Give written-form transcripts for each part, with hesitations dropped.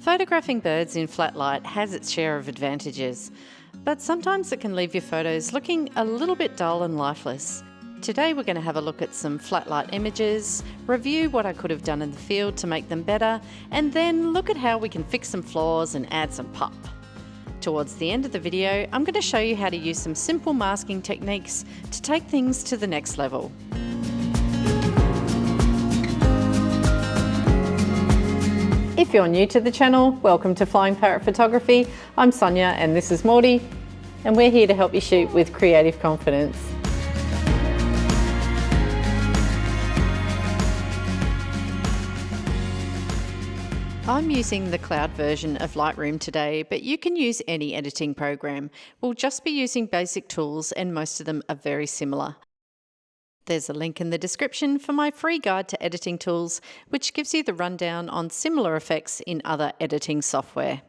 Photographing birds in flat light has its share of advantages, but sometimes it can leave your photos looking a little bit dull and lifeless. Today we're going to have a look at some flat light images, review what I could have done in the field to make them better, and then look at how we can fix some flaws and add some pop. Towards the end of the video, I'm going to show you how to use some simple masking techniques to take things to the next level. If you're new to the channel, welcome to Flying Parrot Photography. I'm Sonia and this is Morty, and we're here to help you shoot with creative confidence. I'm using the cloud version of Lightroom today, but you can use any editing program. We'll just be using basic tools and most of them are very similar. There's a link in the description for my free guide to editing tools, which gives you the rundown on similar effects in other editing software.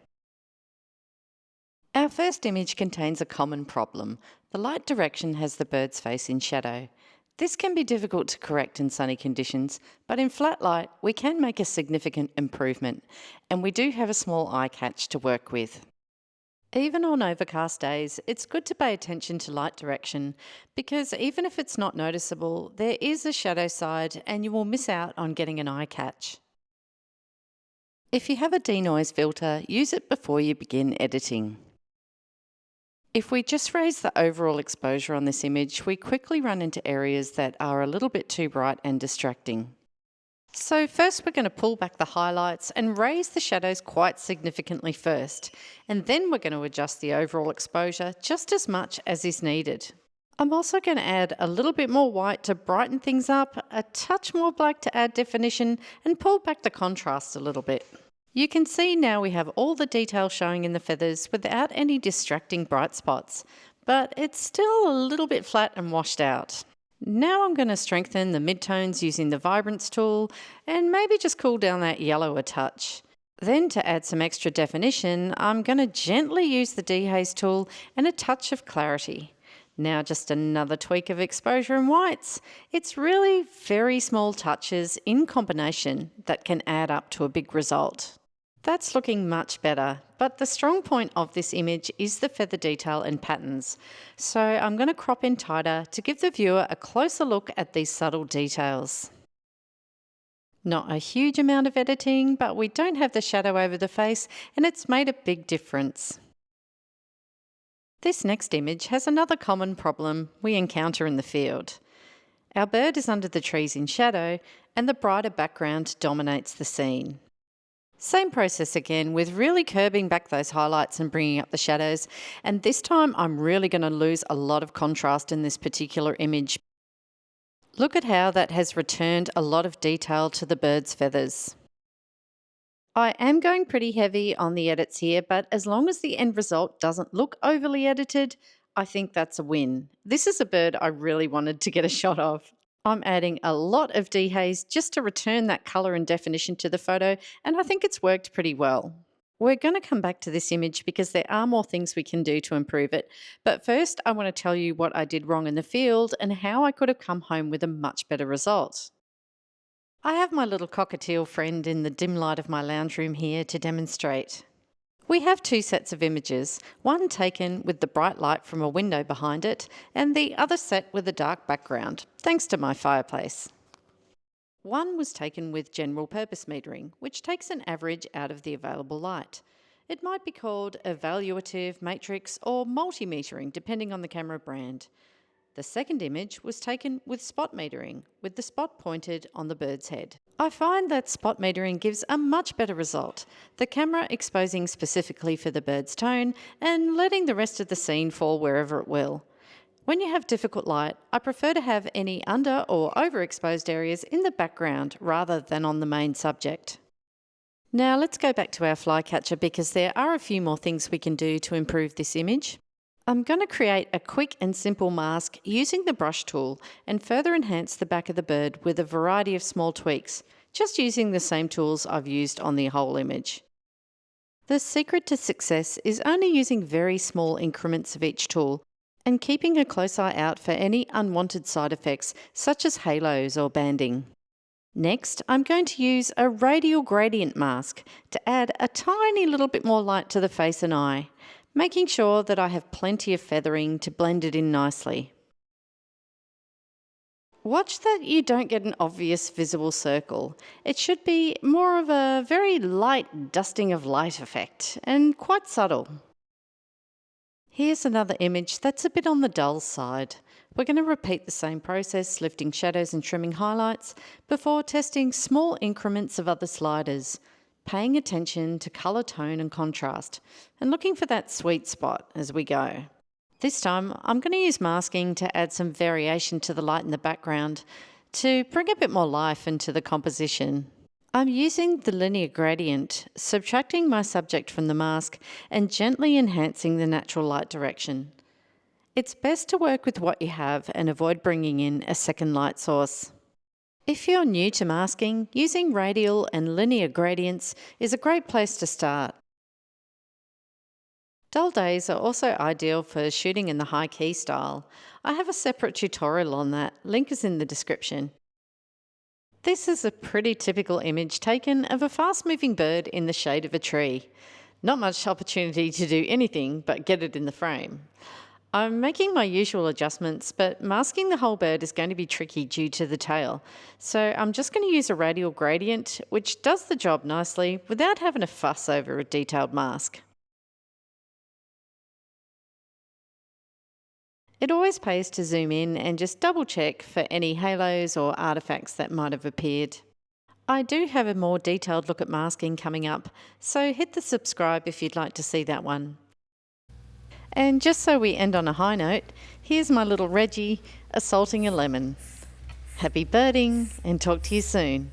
Our first image contains a common problem. The light direction has the bird's face in shadow. This can be difficult to correct in sunny conditions, but in flat light we can make a significant improvement, and we do have a small eye catch to work with. Even on overcast days, it's good to pay attention to light direction because even if it's not noticeable, there is a shadow side and you will miss out on getting an eye catch. If you have a denoise filter, use it before you begin editing. If we just raise the overall exposure on this image, we quickly run into areas that are a little bit too bright and distracting. So first we're going to pull back the highlights and raise the shadows quite significantly first, and then we're going to adjust the overall exposure just as much as is needed. I'm also going to add a little bit more white to brighten things up, a touch more black to add definition, and pull back the contrast a little bit. You can see now we have all the detail showing in the feathers without any distracting bright spots, but it's still a little bit flat and washed out. Now I'm going to strengthen the midtones using the Vibrance tool and maybe just cool down that yellow a touch. Then to add some extra definition, I'm going to gently use the dehaze tool and a touch of clarity. Now just another tweak of exposure and whites. It's really very small touches in combination that can add up to a big result. That's looking much better, but the strong point of this image is the feather detail and patterns. So I'm going to crop in tighter to give the viewer a closer look at these subtle details. Not a huge amount of editing, but we don't have the shadow over the face and it's made a big difference. This next image has another common problem we encounter in the field. Our bird is under the trees in shadow and the brighter background dominates the scene. Same process again with really curbing back those highlights and bringing up the shadows, and this time I'm really going to lose a lot of contrast in this particular image. Look at how that has returned a lot of detail to the bird's feathers. I am going pretty heavy on the edits here, but as long as the end result doesn't look overly edited, I think that's a win. This is a bird I really wanted to get a shot of. I'm adding a lot of dehaze just to return that colour and definition to the photo, and I think it's worked pretty well. We're going to come back to this image because there are more things we can do to improve it, but first I want to tell you what I did wrong in the field and how I could have come home with a much better result. I have my little cockatiel friend in the dim light of my lounge room here to demonstrate. We have two sets of images, one taken with the bright light from a window behind it and the other set with a dark background, thanks to my fireplace. One was taken with general purpose metering, which takes an average out of the available light. It might be called evaluative matrix or multimetering depending on the camera brand. The second image was taken with spot metering, with the spot pointed on the bird's head. I find that spot metering gives a much better result, the camera exposing specifically for the bird's tone and letting the rest of the scene fall wherever it will. When you have difficult light, I prefer to have any under or overexposed areas in the background rather than on the main subject. Now let's go back to our flycatcher because there are a few more things we can do to improve this image. I'm going to create a quick and simple mask using the brush tool and further enhance the back of the bird with a variety of small tweaks, just using the same tools I've used on the whole image. The secret to success is only using very small increments of each tool and keeping a close eye out for any unwanted side effects such as halos or banding. Next, I'm going to use a radial gradient mask to add a tiny little bit more light to the face and eye, making sure that I have plenty of feathering to blend it in nicely. Watch that you don't get an obvious visible circle. It should be more of a very light dusting of light effect and quite subtle. Here's another image that's a bit on the dull side. We're going to repeat the same process, lifting shadows and trimming highlights before testing small increments of other sliders, paying attention to colour tone and contrast, and looking for that sweet spot as we go. This time, I'm going to use masking to add some variation to the light in the background to bring a bit more life into the composition. I'm using the linear gradient, subtracting my subject from the mask and gently enhancing the natural light direction. It's best to work with what you have and avoid bringing in a second light source. If you're new to masking, using radial and linear gradients is a great place to start. Dull days are also ideal for shooting in the high key style. I have a separate tutorial on that, link is in the description. This is a pretty typical image taken of a fast moving bird in the shade of a tree. Not much opportunity to do anything but get it in the frame. I'm making my usual adjustments, but masking the whole bird is going to be tricky due to the tail. So I'm just going to use a radial gradient, which does the job nicely without having to fuss over a detailed mask. It always pays to zoom in and just double check for any halos or artifacts that might have appeared. I do have a more detailed look at masking coming up, so hit the subscribe if you'd like to see that one. And just so we end on a high note, here's my little Reggie assaulting a lemon. Happy birding and talk to you soon.